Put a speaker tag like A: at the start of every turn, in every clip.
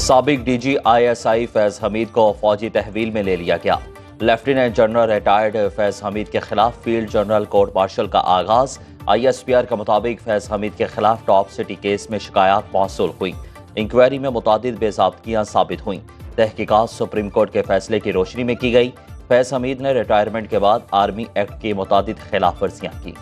A: سابق D G ISI فیض حمید کو فوجی تحویل میں لے لیا گیا۔ لیفٹیننٹ جنرل ریٹائرڈ فیض حمید کے خلاف فیلڈ جنرل کورٹ مارشل کا آغاز۔ ISPR کے مطابق فیض حمید کے خلاف ٹاپ سٹی کیس میں شکایات موصول ہوئیں۔ انکوائری میں متعدد بے ضابطگیاں ثابت ہوئیں۔ تحقیقات سپریم کورٹ کے فیصلے کی روشنی میں کی گئی۔ فیض حمید نے ریٹائرمنٹ کے بعد آرمی ایکٹ کی متعدد خلاف ورزیاں کی۔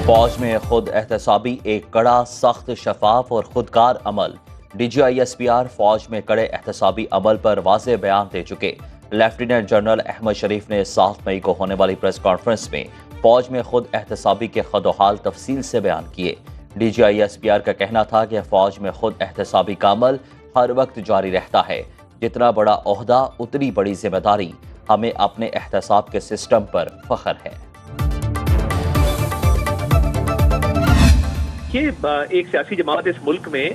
A: فوج میں خود احتسابی ایک کڑا، سخت، شفاف اور خودکار عمل۔ ڈی جی ISPR فوج میں کڑے احتسابی عمل پر واضح بیان دے چکے۔ لیفٹیننٹ جنرل احمد شریف نے 7 مئی کو ہونے والی پریس کانفرنس میں فوج میں خود احتسابی کے خد و حال تفصیل سے بیان کیے۔ ڈی جی ISPR کا کہنا تھا کہ فوج میں خود احتسابی کا عمل ہر وقت جاری رہتا ہے۔ جتنا بڑا عہدہ اتنی بڑی ذمہ داری۔ ہمیں اپنے احتساب کے سسٹم پر فخر ہے۔
B: کہ ایک سیاسی جماعت اس ملک میں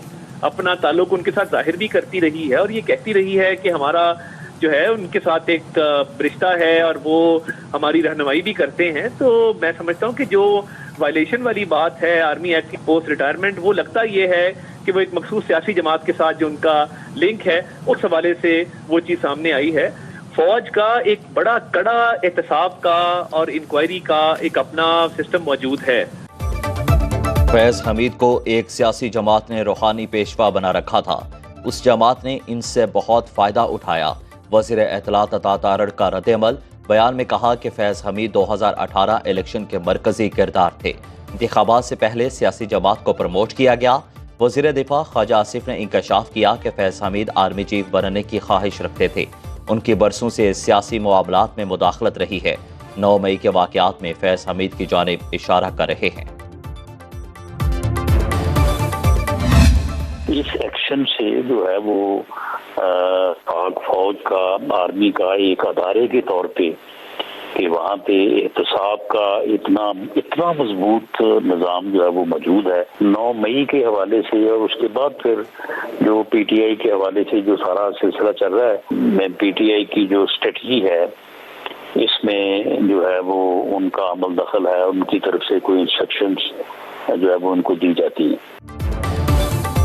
B: اپنا تعلق ان کے ساتھ ظاہر بھی کرتی رہی ہے اور یہ کہتی رہی ہے کہ ہمارا جو ہے ان کے ساتھ ایک رشتہ ہے اور وہ ہماری رہنمائی بھی کرتے ہیں، تو میں سمجھتا ہوں کہ جو وائلیشن والی بات ہے آرمی ایکٹ کی پوسٹ ریٹائرمنٹ، وہ لگتا یہ ہے کہ وہ ایک مخصوص سیاسی جماعت کے ساتھ جو ان کا لنک ہے اس حوالے سے وہ چیز سامنے آئی ہے۔ فوج کا ایک بڑا کڑا احتساب کا اور انکوائری کا ایک اپنا سسٹم موجود ہے۔
A: فیض حمید کو ایک سیاسی جماعت نے روحانی پیشوا بنا رکھا تھا۔ اس جماعت نے ان سے بہت فائدہ اٹھایا۔ وزیر اطلاعات عطا تارڑ کا رد عمل۔ بیان میں کہا کہ فیض حمید 2018 الیکشن کے مرکزی کردار تھے۔ انتخابات سے پہلے سیاسی جماعت کو پروموٹ کیا گیا۔ وزیر دفاع خواجہ آصف نے انکشاف کیا کہ فیض حمید آرمی چیف بننے کی خواہش رکھتے تھے۔ ان کی برسوں سے سیاسی معاملات میں مداخلت رہی ہے۔ 9 مئی کے واقعات میں فیض حمید کی جانب اشارہ کر رہے ہیں۔
C: اس ایکشن سے جو ہے وہ پاک فوج کا، آرمی کا ایک ادارے کے طور پہ کہ وہاں پہ احتساب کا اتنا مضبوط نظام جو ہے وہ موجود ہے۔ 9 مئی کے حوالے سے اور اس کے بعد پھر جو PTI کے حوالے سے جو سارا سلسلہ چل رہا ہے، PTI کی جو اسٹریٹجی ہے اس میں جو ہے وہ ان کا عمل دخل ہے، ان کی طرف سے کوئی انسٹرکشنز جو ہے وہ ان کو دی جاتی ہیں۔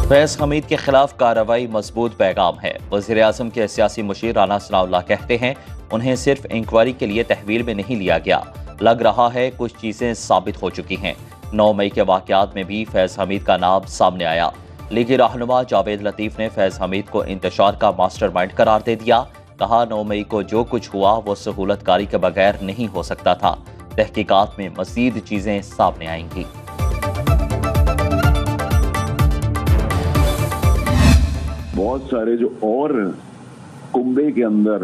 A: فیض حمید کے خلاف کارروائی مضبوط پیغام ہے۔ وزیر اعظم کے سیاسی مشیر رانا ثناء اللہ کہتے ہیں انہیں صرف انکوائری کے لیے تحویل میں نہیں لیا گیا، لگ رہا ہے کچھ چیزیں ثابت ہو چکی ہیں۔ 9 مئی کے واقعات میں بھی فیض حمید کا نام سامنے آیا۔ لیگی رہنما جاوید لطیف نے فیض حمید کو انتشار کا ماسٹر مائنڈ قرار دے دیا۔ کہا 9 مئی کو جو کچھ ہوا وہ سہولت کاری کے بغیر نہیں ہو سکتا تھا۔ تحقیقات میں مزید چیزیں سامنے آئیں گی۔
D: بہت سارے جو اور کنبے کے اندر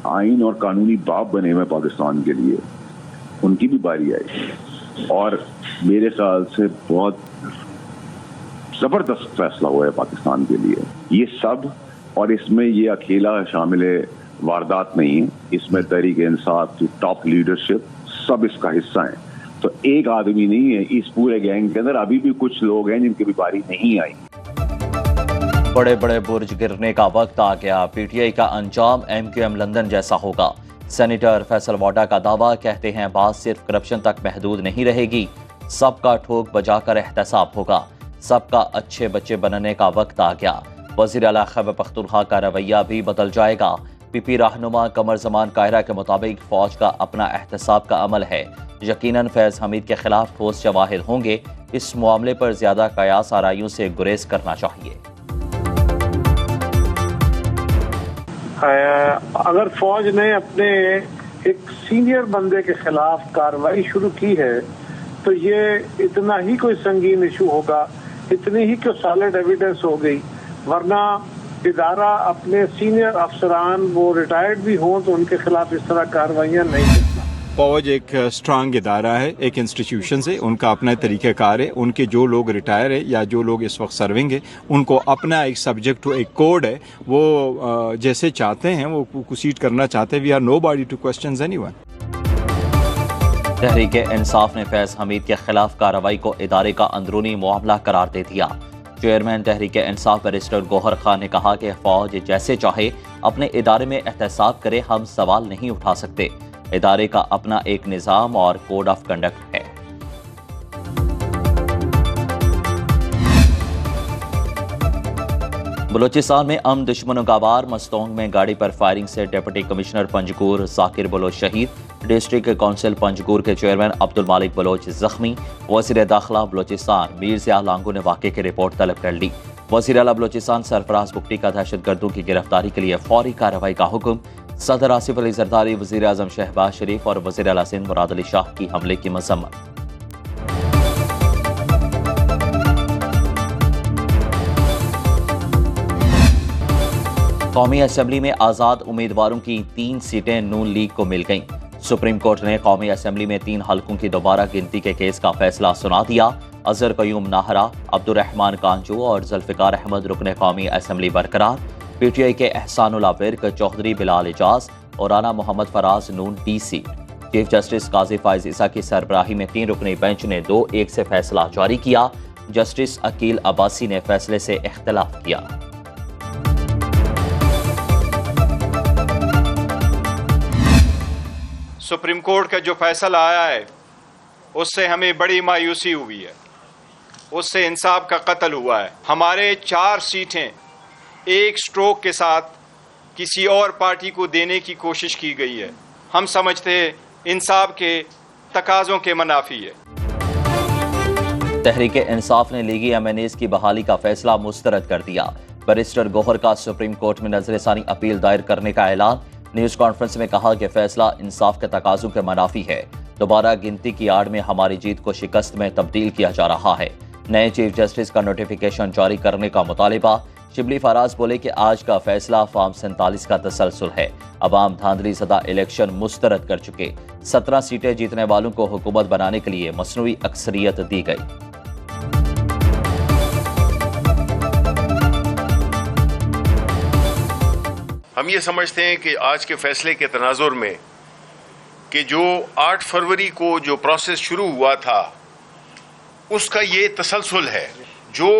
D: آئین اور قانونی باب بنے ہوئے پاکستان کے لیے، ان کی بھی باری آئی اور میرے خیال سے بہت زبردست فیصلہ ہوا ہے پاکستان کے لیے یہ سب۔ اور اس میں یہ اکیلا شامل واردات نہیں ہے، اس میں تحریک انصاف کی ٹاپ لیڈرشپ سب اس کا حصہ ہیں۔ تو ایک آدمی نہیں ہے اس پورے گینگ کے اندر، ابھی بھی کچھ لوگ ہیں جن کی بھی باری نہیں آئی۔
A: بڑے بڑے برج گرنے کا وقت آ گیا۔ PTI کا انجام MQM لندن جیسا ہوگا۔ سینیٹر فیصل واڈا کا دعویٰ، کہتے ہیں بات صرف کرپشن تک محدود نہیں رہے گی، سب کا ٹھوک بجا کر احتساب ہوگا، سب کا اچھے بچے بننے کا وقت آ گیا۔ وزیر اعلیٰ خیبر پختونخوا کا رویہ بھی بدل جائے گا۔ PP رہنما قمر زمان قاہرہ کے مطابق فوج کا اپنا احتساب کا عمل ہے۔ یقیناً فیض حمید کے خلاف ٹھوس شواہد ہوں گے۔ اس معاملے پر زیادہ قیاس آرائیوں سے گریز کرنا چاہیے۔
E: اگر فوج نے اپنے ایک سینئر بندے کے خلاف کارروائی شروع کی ہے تو یہ اتنا ہی کوئی سنگین ایشو ہوگا، اتنی ہی کوئی سالڈ ایویڈنس ہو گئی، ورنہ ادارہ اپنے سینئر افسران وہ ریٹائرڈ بھی ہوں تو ان کے خلاف اس طرح کارروائیاں نہیں کرتا۔
F: فوج ایک اسٹرانگ ادارہ ہے، ایک انسٹیٹیوشن ہے، ان کا اپنا طریقہ کار ہے۔ ان کے جو لوگ ریٹائر ہے یا جو لوگ اس وقت سرونگ ہے، ان کو اپنا ایک سبجیکٹ ایک کوڈ ہے، وہ جیسے چاہتے ہیں وہ پروسیڈ کرنا چاہتے ہیں۔ We are nobody to questions anyone.
A: Tehreek Insaf نے فیض حمید کے خلاف کارروائی کو ادارے کا اندرونی معاملہ قرار دے دیا۔ چیئرمین تحریک انصاف بیرسٹر گوہر خان نے کہا کہ فوج جیسے چاہے اپنے ادارے میں احتساب کرے، ہم سوال نہیں اٹھا سکتے۔ ادارے کا اپنا ایک نظام اور کوڈ آف کنڈکٹ ہے۔ بلوچستان میں دشمنوں کا وار، مستونگ میں گاڑی پر فائرنگ سے ڈپٹی کمشنر پنجگور ذاکر بلوچ شہید، ڈسٹرکٹ کونسل پنجگور کے چیئرمین عبدالمالک بلوچ زخمی۔ وزیر داخلہ بلوچستان میر ضیاء لانگو نے واقعے کی رپورٹ طلب کر لی۔ وزیر اعلیٰ بلوچستان سرفراز بگٹی کا دہشت گردوں کی گرفتاری کے لیے فوری کارروائی کا حکم۔ صدر آصف علی زرداری، وزیر اعظم شہباز شریف اور وزیر اعلیٰ سندھ مراد علی شاہ کی حملے کی مذمت۔ قومی اسمبلی میں آزاد امیدواروں کی 3 سیٹیں نون لیگ کو مل گئیں۔ سپریم کورٹ نے قومی اسمبلی میں 3 حلقوں کی دوبارہ گنتی کے کیس کا فیصلہ سنا دیا۔ اظہر قیوم ناہرہ، عبدالرحمان کانجو اور ذوالفقار احمد رکن قومی اسمبلی برقرار۔ پی ٹی آئی کے احسان اللہ ورک، چوہدری بلال اعجاز اور رانا محمد فراز نون ڈی سیٹ۔ چیف جسٹس قاضی فائز عیسیٰ کی سربراہی میں 3 رکنی بینچ نے 2-1 سے فیصلہ جاری کیا۔ جسٹس عقیل عباسی نے فیصلے سے اختلاف کیا۔
F: سپریم کورٹ کا جو فیصلہ آیا ہے اس سے ہمیں بڑی مایوسی ہوئی ہے، اس سے انصاف کا قتل ہوا ہے۔ ہمارے 4 سیٹیں ایک سٹروک کے ساتھ کسی اور پارٹی کو دینے کی کوشش کی گئی ہے۔ ہم سمجھتے ہیں انصاف کے تقاضوں کے منافی ہے۔
A: تحریک انصاف نے لیگی ایم این ایز کی بحالی کا فیصلہ مسترد کر دیا۔ بیرسٹر گوہر کا سپریم کورٹ میں نظر ثانی اپیل دائر کرنے کا اعلان۔ نیوز کانفرنس میں کہا کہ فیصلہ انصاف کے تقاضوں کے منافی ہے۔ دوبارہ گنتی کی آڑ میں ہماری جیت کو شکست میں تبدیل کیا جا رہا ہے۔ نئے چیف جسٹس کا نوٹیفیکیشن جاری کرنے کا مطالبہ۔ شبلی فراز بولے کہ آج کا فیصلہ فارم 47 کا تسلسل ہے۔ عوام دھاندلی زدہ الیکشن مسترد کر چکے۔ 17 سیٹیں جیتنے والوں کو حکومت بنانے کے لیے مصنوعی اکثریت دی گئی۔
G: ہم یہ سمجھتے ہیں کہ آج کے فیصلے کے تناظر میں کہ جو 8 فروری کو جو پروسیس شروع ہوا تھا اس کا یہ تسلسل ہے۔ جو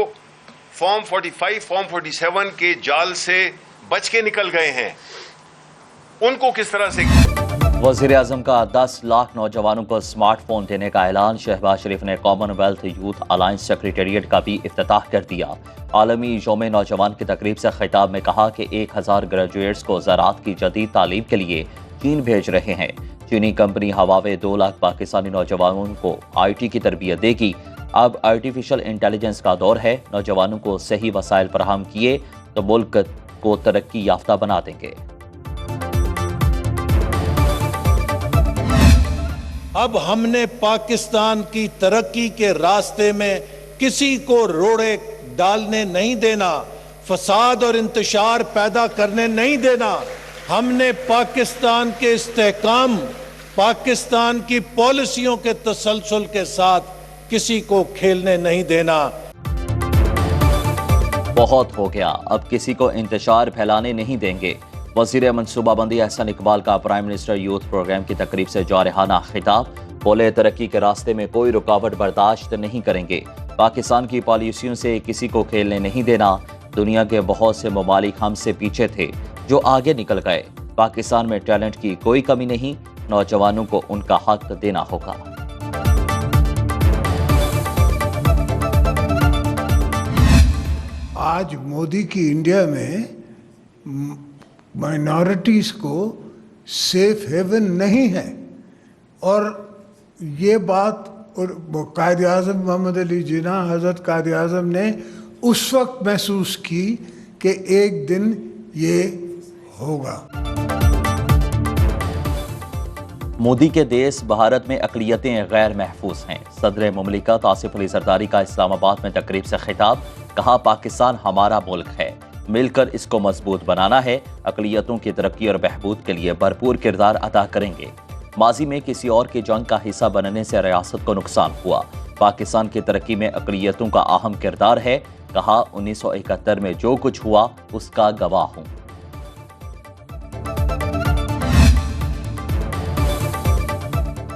G: فارم 45 فارم 47 کے جال سے بچ کے نکل گئے ہیں ان کو کس طرح سے۔
A: وزیر اعظم کا 10 لاکھ نوجوانوں کو سمارٹ فون دینے کا اعلان۔ شہباز شریف نے common wealth youth alliance secretariat کا بھی افتتاح کر دیا۔ عالمی یوم نوجوان کی تقریب سے خطاب میں کہا کہ 1000 گریجویٹس کو زراعت کی جدید تعلیم کے لیے چین بھیج رہے ہیں۔ چینی کمپنی ہواوے 2 لاکھ پاکستانی نوجوانوں کو آئی ٹی کی تربیت دے گی۔ اب آرٹیفیشل انٹیلیجنس کا دور ہے، نوجوانوں کو صحیح وسائل فراہم کیے تو ملک کو ترقی یافتہ بنا دیں گے۔
H: اب ہم نے پاکستان کی ترقی کے راستے میں کسی کو روڑے ڈالنے نہیں دینا، فساد اور انتشار پیدا کرنے نہیں دینا۔ ہم نے پاکستان کے استحکام، پاکستان کی پالیسیوں کے تسلسل کے ساتھ کسی کو کھیلنے نہیں دینا۔
A: بہت ہو گیا، اب کسی کو انتشار پھیلانے نہیں دیں گے۔ وزیر منصوبہ بندی احسن اقبال کا پرائم منسٹر یوتھ پروگرام کی تقریب سے جارحانہ خطاب۔ بولے ترقی کے راستے میں کوئی رکاوٹ برداشت نہیں کریں گے۔ پاکستان کی پالیسیوں سے کسی کو کھیلنے نہیں دینا۔ دنیا کے بہت سے ممالک ہم سے پیچھے تھے جو آگے نکل گئے۔ پاکستان میں ٹیلنٹ کی کوئی کمی نہیں، نوجوانوں کو ان کا حق دینا ہوگا۔
I: آج مودی کی انڈیا میں مائنورٹیز کو سیف ہیون نہیں ہے، اور یہ بات قائد اعظم محمد علی جناح، حضرت قائد اعظم نے اس وقت محسوس کی کہ ایک دن یہ ہوگا۔
A: مودی کے دیس بھارت میں اقلیتیں غیر محفوظ ہیں۔ صدر مملکت آصف علی زرداری کا اسلام آباد میں تقریب سے خطاب، کہا پاکستان ہمارا ملک ہے، مل کر اس کو مضبوط بنانا ہے، اقلیتوں کی ترقی اور بہبود کے لیے بھرپور کردار ادا کریں گے۔ ماضی میں کسی اور کی جنگ کا حصہ بننے سے ریاست کو نقصان ہوا، پاکستان کی ترقی میں اقلیتوں کا اہم کردار ہے، کہا 1971 میں جو کچھ ہوا اس کا گواہ ہوں۔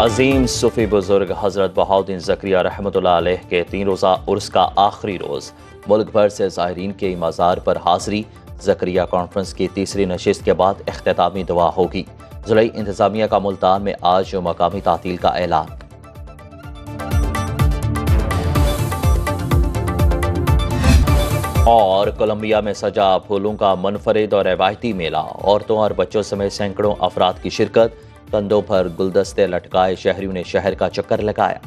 A: عظیم صوفی بزرگ حضرت بہاؤالدین زکریہ رحمۃ اللہ علیہ کے 3 روزہ عرس کا آخری روز ملک بھر سے زائرین کے مزار پر حاضری۔ زکریہ کانفرنس کی تیسری نشست کے بعد اختتامی دعا ہوگی۔ ضلعی انتظامیہ کا ملتان میں آج مقامی تعطیل کا اعلان۔ اور کولمبیا میں سجا پھولوں کا منفرد اور روایتی میلہ، عورتوں اور بچوں سمیت سینکڑوں افراد کی شرکت، کندھوں پر گلدستے لٹکائے شہریوں نے شہر کا چکر لگایا۔